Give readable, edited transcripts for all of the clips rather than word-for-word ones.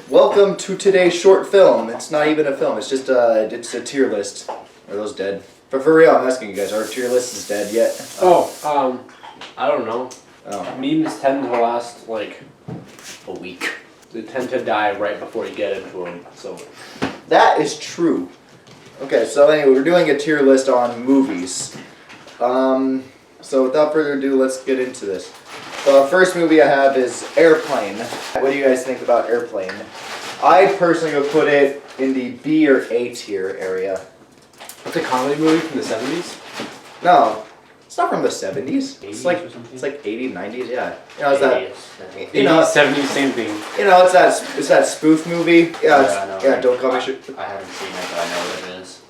Welcome to today's short film. It's not even a film, it's just it's a tier list. Are those dead? But for real, I'm asking you guys, are tier lists dead yet? I don't know. Oh. Memes tend to last like a week. They tend to die right before you get into them, so. That is true. Okay, so anyway, we're doing a tier list on movies. So without further ado, let's get into this. The first movie I have is Airplane. What do you guys think about Airplane? I personally would put it in the B or A tier area. It's a comedy movie from the 70s? No, it's not from the 70s. 80s It's like or something? it's like 80s, 90s, yeah. You know, it's that 80s, you know, 70s, same thing. you know, it's that spoof movie. Yeah, it's, I know, yeah. right? Don't call me shit. I haven't seen it, but I know what it is.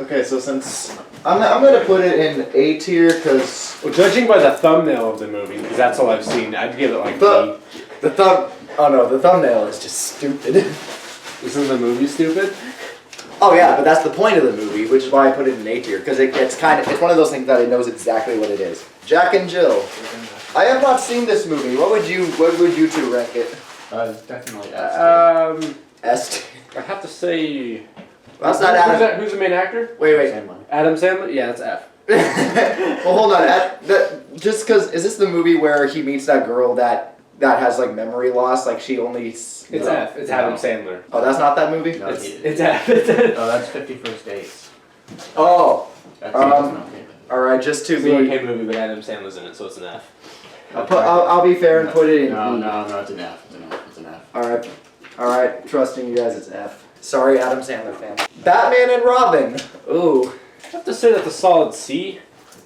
Okay, so since I'm gonna put it in A tier because Well, judging by the thumbnail of the movie, because that's all I've seen, I'd give it like the the thumbnail is just stupid. B. Isn't the movie stupid? Oh yeah, but that's the point of the movie, which is why I put it in A tier because it's one of those things that it knows exactly what it is. Jack and Jill. I have not seen this movie. What would you two rank it? Definitely S. S tier. I have to say. That's not Adam. Who's the main actor? Wait. Same one. Adam Sandler? Yeah, that's F. Well, hold on. Just because is this the movie where he meets that girl that has like memory loss? Like she only. It's F. It's Adam Sandler. Oh, that's not that movie. No, It's F. It's F. Oh, that's 51st Dates. Oh, That's all right. Just to It's be. an okay movie, but Adam Sandler's in it, so it's an F. I'll be fair and put it in. No, E. no, it's an F. It's an F. All right. Trusting you guys, it's F. Sorry, Adam Sandler fan. Batman and Robin. Ooh. I have to say that's a solid C.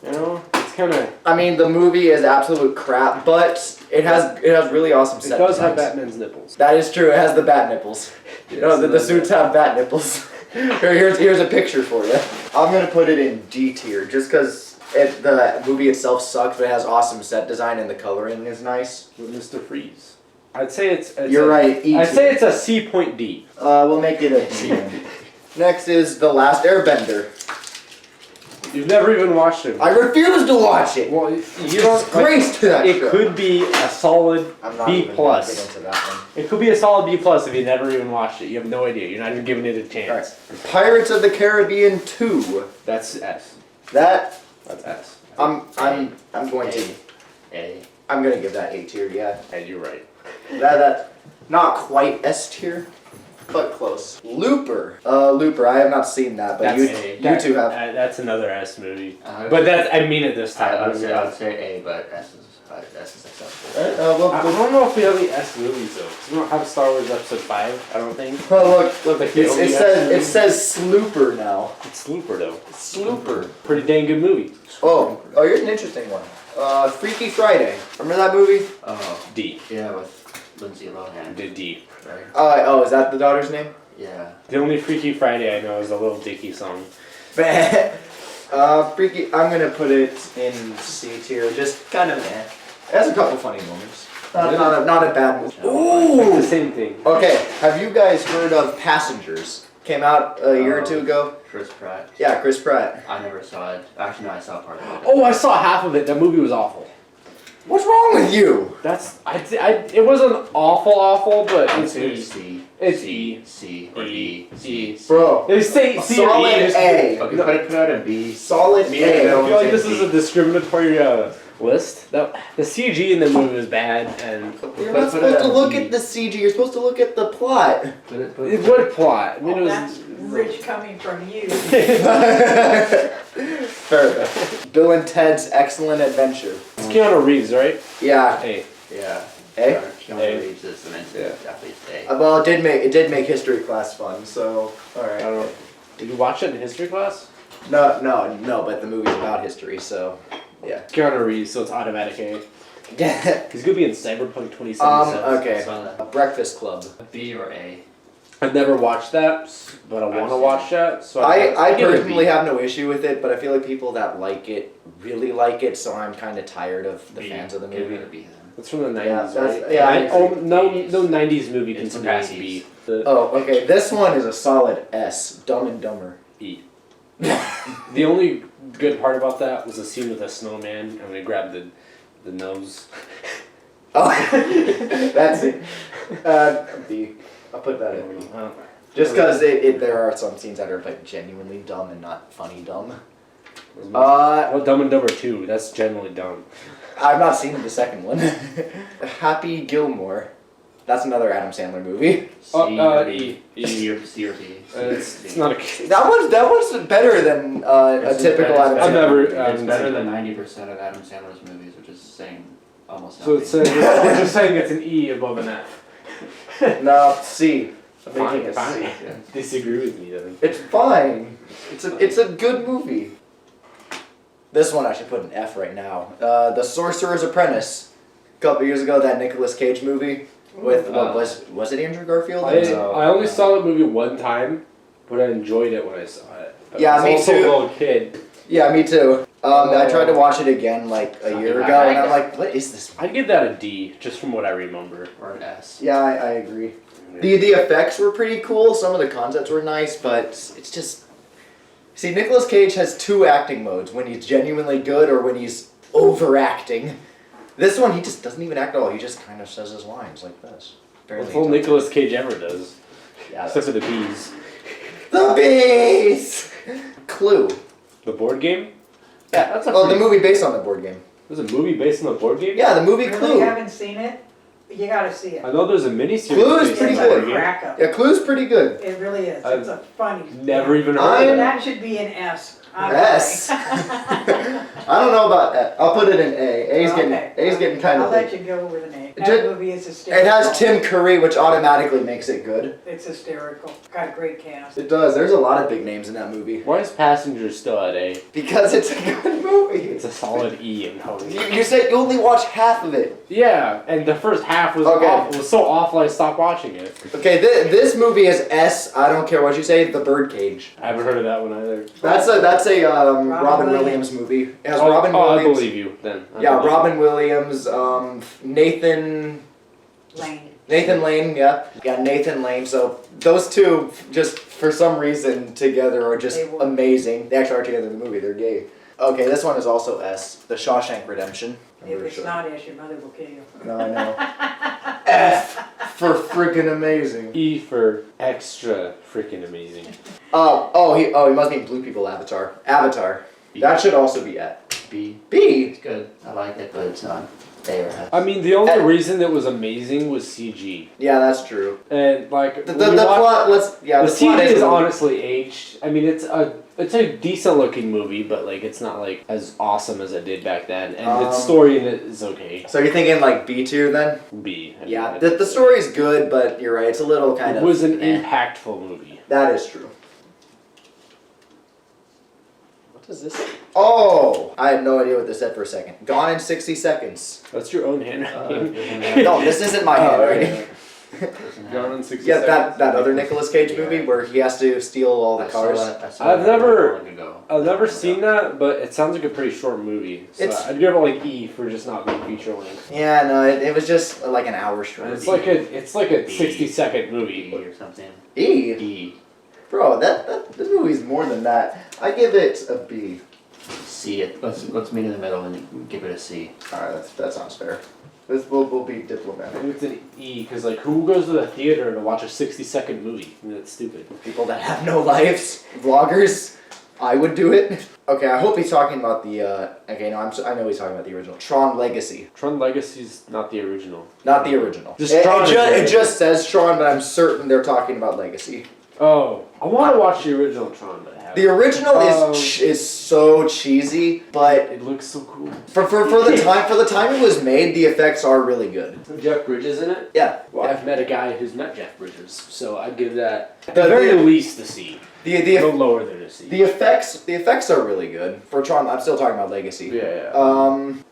You know, it's kind of. I mean, the movie is absolute crap, but it has really awesome It set does have designs. Batman's nipples. That is true. It has the bat nipples. You know, the suits have bat nipples. Here's a picture for you. I'm gonna put it in D tier just because the movie itself sucks, but it has awesome set design and the coloring is nice. With Mr. Freeze. I'd say it's You're right. E I'd tier. say it's a C.D. We'll make it a C. Next is The Last Airbender. You've never even watched it. I refuse to watch it. Well, you don't. Disgrace to that It show. could be a solid I'm not B even gonna get plus. into that one. It could be a solid B plus if you never even watched it. You have no idea. You're not even giving it a chance. Pirates of the Caribbean 2. That's S. That That's S. I'm going to A. I'm gonna give that A tier. Yeah. And you're right. That not quite S tier, but close. Looper. Looper. I have not seen that, but That's you two have. That's another S movie. I But that's I mean it this time. I would say A, but S is acceptable. Alright, I don't know if we have any S movies though. 'Cause we don't have Star Wars Episode 5. I don't think. look. Like the only It S says movie. Slooper now. It's Looper though. Slooper. Pretty dang good movie. Oh, here's an interesting one. Freaky Friday. Remember that movie? Oh, D. yeah, with Lindsay Lohan. Did D. Right? Is that the daughter's name? Yeah. The only Freaky Friday I know is the Little Dicky song. Freaky. I'm gonna put it in C tier. Just kind of eh. It has a couple funny moments. Not a bad movie. It's the Ooh. same thing. Okay. Have you guys heard of Passengers? Came out a year or two ago. Chris Pratt. Yeah, Chris Pratt. I never saw it. Actually, no, I saw part of it. Oh, I saw half of it. That movie was awful. What's wrong with you? That's it wasn't awful, but I'd it's say E. C. It's C. E. C. Or E. D. E. Bro. They say C or Solid E. Just- A. Okay, put it out a B. Solid Me A. and I Bill. feel like this is a discriminatory list. The CG in the movie was bad, and You're Put not it supposed to at look B. at the CG. You're supposed to look at the plot. it would plot. I mean, it was. That's rich coming from you. Fair enough. Bill and Ted's Excellent Adventure. It's Keanu Reeves, right? Yeah. Hey. Yeah. A? Keanu Reeves is the mention. Yeah. Definitely A. Well, it did make history class fun. So all I right. don't know. Did you watch it in history class? No. But the movie's about history, so yeah. Keanu Reeves, so it's automatic A. He's gonna be in Cyberpunk 2077. Okay. Saw that. Breakfast Club. B or A. I've never watched that, but I want I've to seen watch that. So I give it a personally B. have no issue with it, but I feel like people that like it really like it, so I'm kind of tired of the B. fans of the Give movie. it a B then. It's from the 90s, Yeah, that's- right? yeah, I Oh, agree. no 80s. 90s movie can It's sometimes the be 90s. the Oh, okay. This one is a solid S. Dumb and Dumber. E. The only good part about that was the scene with the snowman and we grabbed the nose. Oh, that's it. B. I'll put that in B. Just because there are some scenes that are like genuinely dumb and not funny dumb. Well, Dumb and Dumber 2, that's generally dumb. I've not seen the second one. Happy Gilmore. That's another Adam Sandler movie. E. C or B. It's not a. That one's better than a typical Adam Sandler. I've never. movie. It's better than 90% of Adam Sandler's movies, which is saying almost So nothing. it's we're just saying it's an E above an F. No, C. I'm Fine, making a C. fine. Disagree with me then. It's fine. It's a good movie. This one I should put an F right now. The Sorcerer's Apprentice. A couple years ago, that Nicolas Cage movie with what was it Andrew Garfield? I only saw that movie one time, but I enjoyed it when I saw it. But Yeah, I was me also too. a little kid. Yeah, me too. I tried to watch it again like a year ago, and I'm like, what is this? I'd give that a D, just from what I remember. Or an S. Yeah, I agree. The effects were pretty cool. Some of the concepts were nice, but it's just. See, Nicolas Cage has two acting modes: when he's genuinely good or when he's overacting. This one, he just doesn't even act at all. He just kind of says his lines like this. That's all Nicolas Cage ever does. Yeah, Except for the bees. the bees. Clue. The board game? Yeah, That's a the pretty- movie based on the board game. There's a movie based on the board game? Yeah, the movie Really Clue. haven't seen it? You gotta see it. I know there's a miniseries. Clue is based pretty on It's the good. a board game. crack up. Yeah, Clue's pretty good. It really is. I've It's a funny. Never even heard I'm- of it. That should be an S. I'm S. sorry. I don't know about that. I'll put it in A. A's getting kind I'll of. let you go with an A. That Ju- movie is hysterical. It has Tim Curry, which automatically makes it good. It's hysterical. Got a great cast. It does. There's a lot of big names in that movie. Why is Passengers still at A? Because it's a good movie. It's a solid E in Hollywood. You said you only watched half of it. Yeah, and the first half was Okay. awful. It was so awful I stopped watching it. Okay, this movie is S. I don't care what you say. The Birdcage. I haven't heard of that one either. That's a Robin Williams. Williams movie. It has Oh, Robin I Williams. believe you then. I Yeah, believe you. Robin Williams. Nathan Lane. Yeah, Nathan Lane. So those two, just for some reason, together are just They work. amazing. They actually are together in the movie. They're gay. Okay, this one is also S. The Shawshank Redemption. I'm If pretty it's sure. not S, your mother will kill you. No, I know. F for freaking amazing. E for extra freaking amazing. He must mean Blue People Avatar. Avatar. That should also be at B. B. It's good. I like it, but it's not A or S. I mean, the only reason it was amazing was CG. Yeah, that's true. And like The when you watch- plot. Let's yeah. the The plot CG is really- honestly aged. I mean, it's a decent looking movie, but like it's not like as awesome as it did back then. And its story in it is okay. So you're thinking like B tier then? B. I mean, Yeah. The story's good, but you're right. It's a little kind it of. was an eh. impactful movie. That is true. What does this say? Oh! I had no idea what this said for a second. Gone in 60 seconds. That's your own handwriting. No, this isn't my handwriting. Gone in 60 Yeah, seconds. that other Nicolas Cage movie where he has to steal all the cars. I've never- Ago. I've never seen that, but it sounds like a pretty short movie. So It's- I'd give it like E for just not being feature length. Yeah, no, it was just like an hour short. It's like a 60-second movie. B or something. E? E. Bro, this movie's more than that. I give it a B. C. Let's meet in the middle and give it a C. Alright, that sounds fair. This will be diplomatic. Maybe it's an E, because like who goes to the theater to watch a 60-second movie? I mean, that's stupid. People that have no lives, vloggers. I would do it. Okay, I hope he's talking about the. Okay, no, I know he's talking about the original Tron Legacy, Tron Legacy's not the original. not the original. Just it, Tron is it right. just says Tron, but I'm certain they're talking about Legacy. Oh, I want to watch the original Tron, but I haven't. The original Oh. is so cheesy, but It looks so cool. for the time it was made, the effects are really good. Jeff Bridges in it? Yeah. Well, I've met a guy who's met Jeff Bridges, so I'd give that at The- the very the- least a C. No lower than a C. The effects are really good for Tron. I'm still talking about Legacy. Yeah.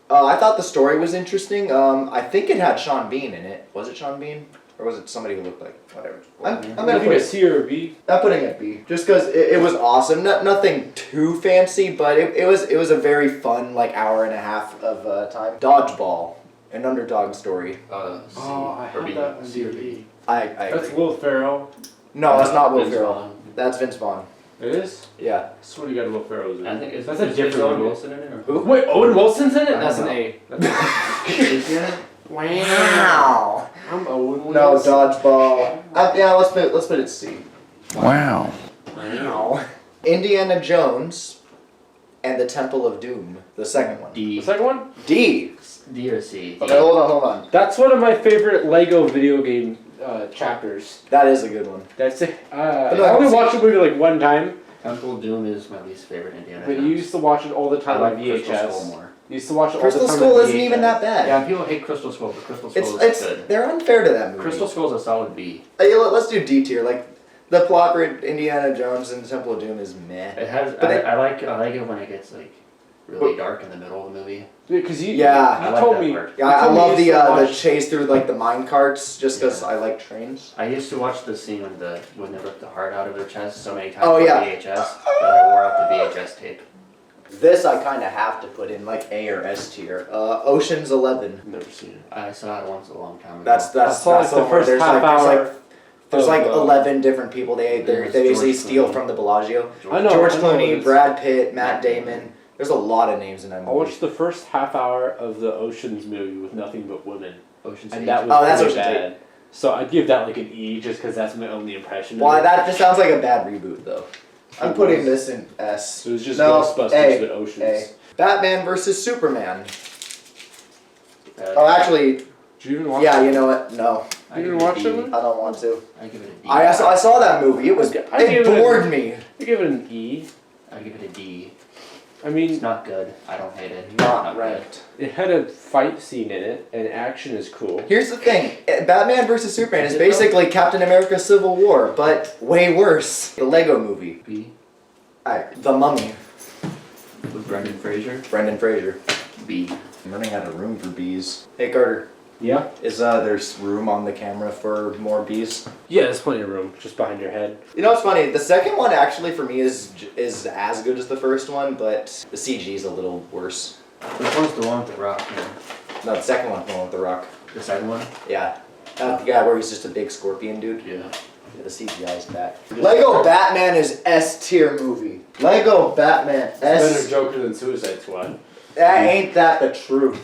I thought the story was interesting. I think it had Sean Bean in it. Was it Sean Bean? Or was it somebody who looked like whatever? I'm I gonna think put a it. C or a B. I'm putting it B, just because it was awesome. Nothing too fancy, but it was a very fun like hour and a half of time. Dodgeball, an underdog story. C. I or had B. that in C or D. B. I That's agree. Will Ferrell. No, that's not Will Vince Ferrell. Vaughn. That's Vince Vaughn. It is? Yeah. I swear to God, Will Ferrell's in it. I think That's a is different Owen movie. Wilson in it or Who? Wait, Owen Wilson's in it? I That's don't an know. A. That's Is he in it? Wow. I'm Owen No, Wilson. dodgeball. Yeah, let's put it C. Wow. Wow. Indiana Jones and the Temple of Doom, the second one. The D. second one? D. D or C? Okay, hold on. That's one of my favorite Lego video game chapters. That is a good one. That's it. no, I only watched the movie like one time, Temple of Doom is my least favorite Indiana but Jones. you used to watch it all the I time like on Crystal Skull VHS. more. You used to watch it Crystal all the time Skull on isn't even VHS. that bad. Yeah, people hate Crystal Skull, but Crystal Skull is good. They're unfair to that movie. Crystal Skull is a solid B. Hey, let's do D tier. Like the plot for Indiana Jones and the Temple of Doom is meh. It has. But I like it when it gets like really dark in the middle of the movie. Because you, Yeah. you I like told that me. part. Yeah, you I told me love you the used to the watch- chase through like the mine carts just because Yeah. I like trains. I used to watch the scene when they ripped the heart out of their chest so many times Oh, on yeah. VHS that I wore out the VHS tape. This I kind of have to put in like A or S tier. Ocean's 11. Never seen it. I saw it once a long time ago. That's I saw, like, the the one. first There's half like, hour There's of, like uh, 11 different people. They There's basically George steal Clooney. from the Bellagio. I know. George I know Clooney, it is. Brad Pitt, Matt Damon. There's a lot of names in that I movie. watched the first half hour of the Ocean's movie with nothing but women, Ocean's and 8. that was Oh, that's pretty Ocean's bad. So I'd give that like an E, just because that's my only impression. Well, of it. that just sounds like a bad reboot though. I'm It putting was. this in S. It was just No, Ghostbusters A, but Oceans. A. Batman versus Superman. Uh, Oh, actually, Did you even watch yeah. it? You know what? No, I You give didn't it a watch D. that one? I don't want to. I give it a D. I saw that movie. It was I it gave it a- bored me. I give it an E. I give it a D. I mean, It's not good. I don't hate it. Not good. ranked. it had a fight scene in it, and action is cool. Here's the thing: Batman versus Superman is Is it though? basically Captain America: Civil War, but way worse. The Lego Movie. B. The Mummy. With Brendan Fraser. Brendan Fraser. B. I'm running out of room for bees. Hey Carter, Yeah. is there's room on the camera for more bees? Yeah, there's plenty of room just behind your head. You know what's funny? The second one actually for me is as good as the first one, but the CG is a little worse. Which one's the one with the rock? Yeah. No, the second one's the one with the rock. The second one? Yeah. The guy where he's just a big scorpion dude. Yeah. Yeah, the CGI is bad. Lego Batman is S tier movie. Lego Batman S. Joker than Suicide Squad. Ain't that the truth?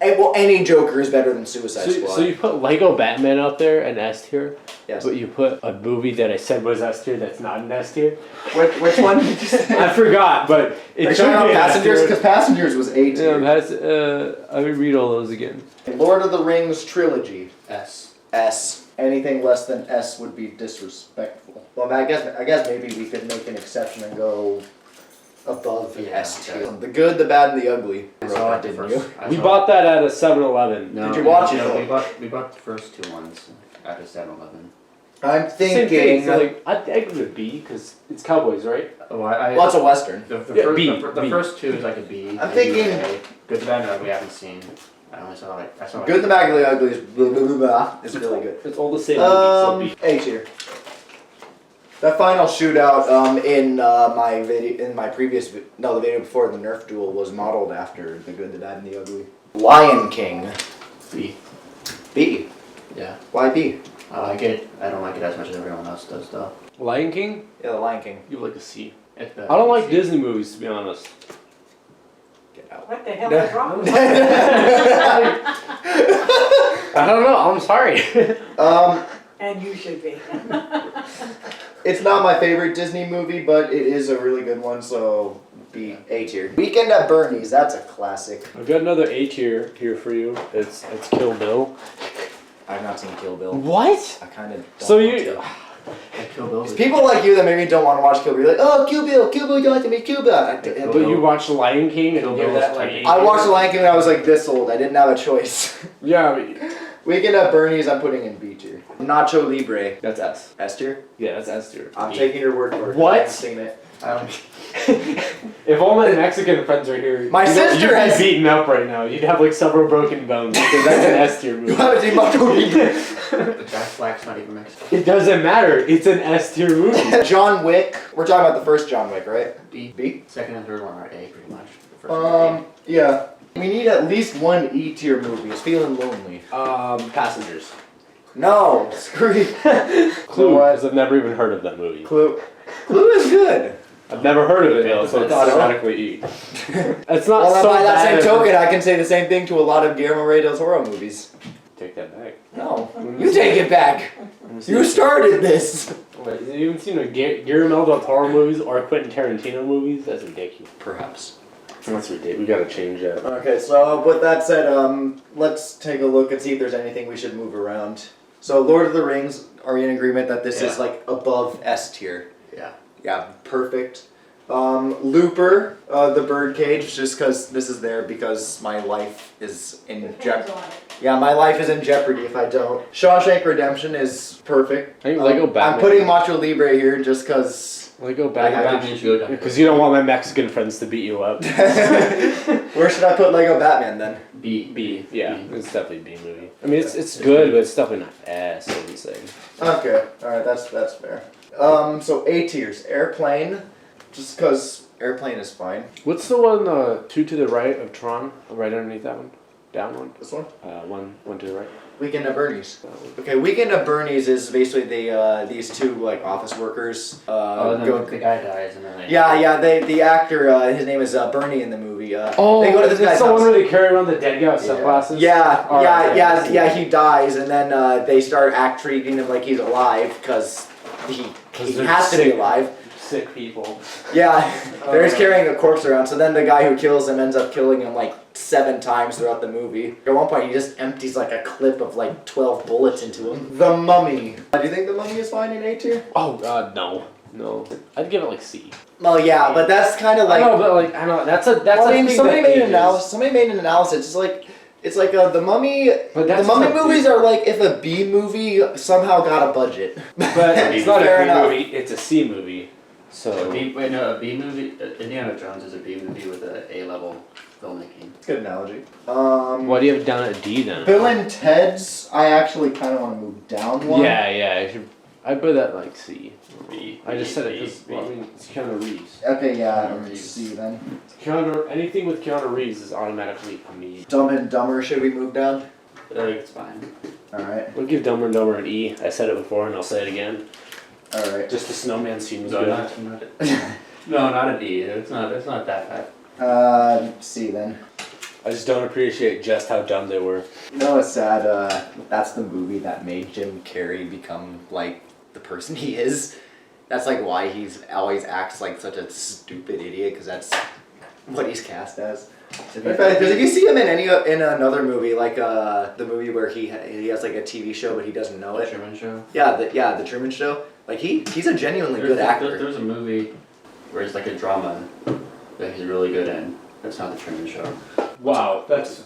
Well, any Joker is better than Suicide Squad. So you put Lego Batman out there in S tier, Yes. but you put a movie that I said was S tier that's not an S tier. Which one did you say? I forgot, but it Are you should talking about be an S Passengers? tier. Because Passengers was A Yeah, tier. I would read all those again. Lord of the Rings trilogy. S. S. Anything less than S would be disrespectful. Well, I guess maybe we could make an exception and go above the Yeah, S tier. okay. The good, the bad, and the ugly. I You wrote saw that, it the didn't first. you? I We saw- bought that at a 7-Eleven. No, Did you watch no, it? We bought the first two ones at a 7-Eleven. I'm Same thinking. thing. So like, I give it a B because it's Cowboys, right? Oh, well, it's a Western. the Yeah, B, the B. first two is like a B. I'm maybe thinking- an A. Good, the bad, and ugly we haven't seen. I only saw like I saw. Good, the bad, and the ugly is blah, blah, blah, blah. It's really good. It's all the same movie, so B. A tier. That final shootout in my video, in my previous, the video before the Nerf duel was modeled after the good, the bad, and the ugly. Lion King. B. B. Yeah, Why B? I like it. I don't like it as much as everyone else does though. Lion King? Yeah, the Lion King. You like a C. If I don't like Disney movies, to be honest. Get out. What the hell is wrong with you? I don't know. I'm sorry. And you should be. It's not my favorite Disney movie, but it is a really good one, so B. A tier. Weekend at Bernie's. That's a classic. I've got another A tier here for you. It's Kill Bill. I've not seen Kill Bill. What? I kind of. So you? Kill Bill. It's people like you that maybe don't want to watch Kill Bill. You're like, oh, Kill Bill, you like to meet Kill Bill. Kill But you watched Lion King and Kill give Bill that is like. tiny. I watched The Lion King when I was like this old. I didn't have a choice. Yeah, but Weekend at Bernie's, I'm putting in B tier. Nacho Libre. that's S. S tier? Yeah, that's S tier. I'm B. taking your word for it. What? I haven't seen it. If all my Mexican friends are here, My sister you'd has- be beaten up right now. You'd have like several broken bones because that's an S tier You movie. haven't seen Nacho Libre. The Jack Black's not even Mexican. It doesn't matter. It's an S tier movie. John Wick. We're talking about the first John Wick, right? B. B? Second and third one are A pretty much. The first one Yeah. We need at least one E tier movie. It's feeling lonely. Passengers. No, screw you. Clue, what? because I've never even heard of that movie. Clue. Clue is good. I've never heard of it though, so it's automatically E. It's not Well, so by that bad. same token, I can say the same thing to a lot of Guillermo del Toro movies. Take that back. No, you take it back. You started this. Wait, you haven't seen a Guillermo del Toro movies or Quentin Tarantino movies? That's ridiculous. Perhaps. That's ridiculous. We gotta change that. Okay, so with that said, let's take a look and see if there's anything we should move around. So, Lord of the Rings, are we in agreement that this is like above S tier? Yeah. Yeah, perfect. Looper, the Birdcage, just because this is there because my life is in jeopardy. Yeah, my life is in jeopardy if I don't. Shawshank Redemption is perfect. I think Lego Batman. I'm putting Macho Libre here just because. Lego Lego Batman. Batman's good. Because you don't want my Mexican friends to beat you up. Where should I put Lego Batman then? B. Yeah, it's definitely B movie. I mean, it's good, but it's definitely not S, I would say. Okay, alright, that's fair. So A tiers. Airplane, just because Airplane is fine. What's the one, two to the right of Tron? Right underneath that one? Down one? This one? One to the right. Weekend at Bernie's. Okay, Weekend at Bernie's is basically these two like office workers. Then Go, the guy dies and then they... yeah. The actor, his name is Bernie in the movie. Oh, they go to this it's guy's the one house. where they carry around the dead guy with sunglasses? Yeah, Alright, yeah. He dies, and then they start treating him like he's alive because he they're has to be sick. alive. Sick people. Yeah, they're just carrying a corpse around. So then the guy who kills him ends up killing him like 7 times throughout the movie. At one point, he just empties like a clip of like 12 bullets into him. The Mummy. Do you think The Mummy is fine in A tier? Oh, God, no. No. I'd give it like C. Well, yeah, but that's kind of like. I know, but like, I know, that's a Well, I a mean, thing somebody that made an ages. analysis. Somebody made an analysis. It's like the Mummy. But The that's Mummy not movies B. are like if a B movie somehow got a budget. But it's not a Fair B enough. movie, it's a C movie. So. A B movie. Indiana Jones is a B movie with a A-level filmmaking. Good analogy. Why do you have it down at D then? Bill and Ted's. I actually kind of want to move down one. Yeah, I'd put that like C. B. I just said it B, because, B. well, I mean, it's Keanu Reeves. Okay, yeah, Keanu Reeves. C then. Anything with Keanu Reeves is automatically a me. Dumb and Dumber. Should we move down? It's fine. All right. We'll give Dumber and Dumber an E. I said it before and I'll say it again. All right. Just the snowman seems No, good. not a D. It's not that bad. C then. I just don't appreciate just how dumb they were. You know what's sad? That's the movie that made Jim Carrey become like the person he is. That's like why he's always acts like such a stupid idiot because that's what he's cast as. Because if you see him in another movie, like the movie where he has like a TV show but he doesn't know The it. Truman Show. Yeah, the Truman Show. Like he's a genuinely good actor. There's a movie where it's like a drama that he's really good in. It's not the Truman Show. Wow, that's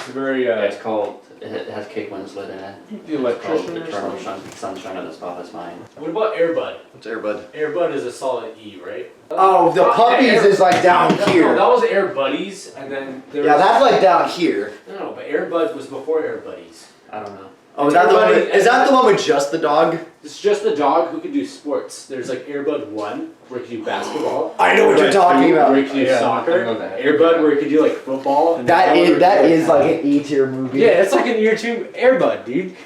very, It's called. It has Kate Winslet in it. the It's called electrician or Eternal something? Sunshine of the Spotless Mind. What about Airbud? What's Airbud? Airbud is a solid E, right? Oh, the puppies is like down No, here. that was Air Buddies, and then there Yeah, was... that's like down here. No, but Airbud was before Air Buddies. I don't know. Oh, is that the one? Airbud- Is that the one with just the dog? It's just the dog who can do sports. There's like Airbud 1, where you can do basketball. I know what you're Airbud talking 2, about. Where you can do Yeah, soccer. I know that. Airbud, where you can do like football. And That then is like an E tier movie. Yeah, it's like an year 2 Airbud, dude.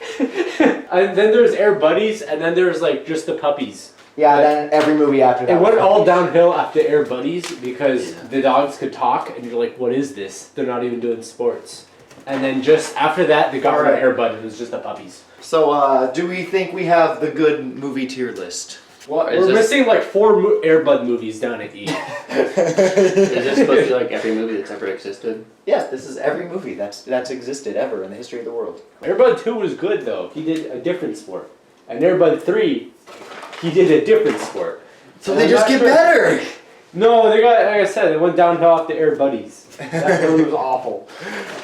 And then there's Air Buddies, and then there's like just the puppies. Yeah, then every movie after that. It went all downhill after Air Buddies because Yeah. the dogs could talk, and you're like, what is this? They're not even doing sports. And then just after that, they got rid of Alright. Air Bud, and it was just the puppies. So, do we think we have the good movie tier list? Well, Is we're this- missing like 4 Air Bud movies down at E. Is this supposed to be like every movie that's ever existed? Yes, this is every movie that's existed ever in the history of the world. Air Bud 2 was good though. He did a different sport. And Air Bud 3, he did a different sport. So And they I'm just not get sure- better. No, they got, like I said, they went downhill off the Air Buddies. That movie was awful.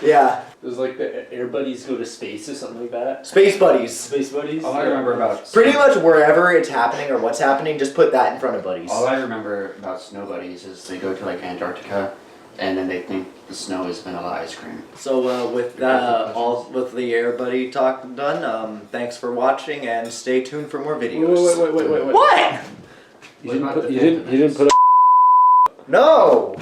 Yeah, It was like the Air Buddies go to space or something like that. Space Buddies. Space Buddies? All I remember about Pretty much wherever it's happening or what's happening, just put that in front of Buddies. All I remember about snow buddies is they go to like Antarctica, and then they think the snow is vanilla ice cream. So with with the Air Buddy talk done, thanks for watching and stay tuned for more videos. Wait. What? You didn't put a... No.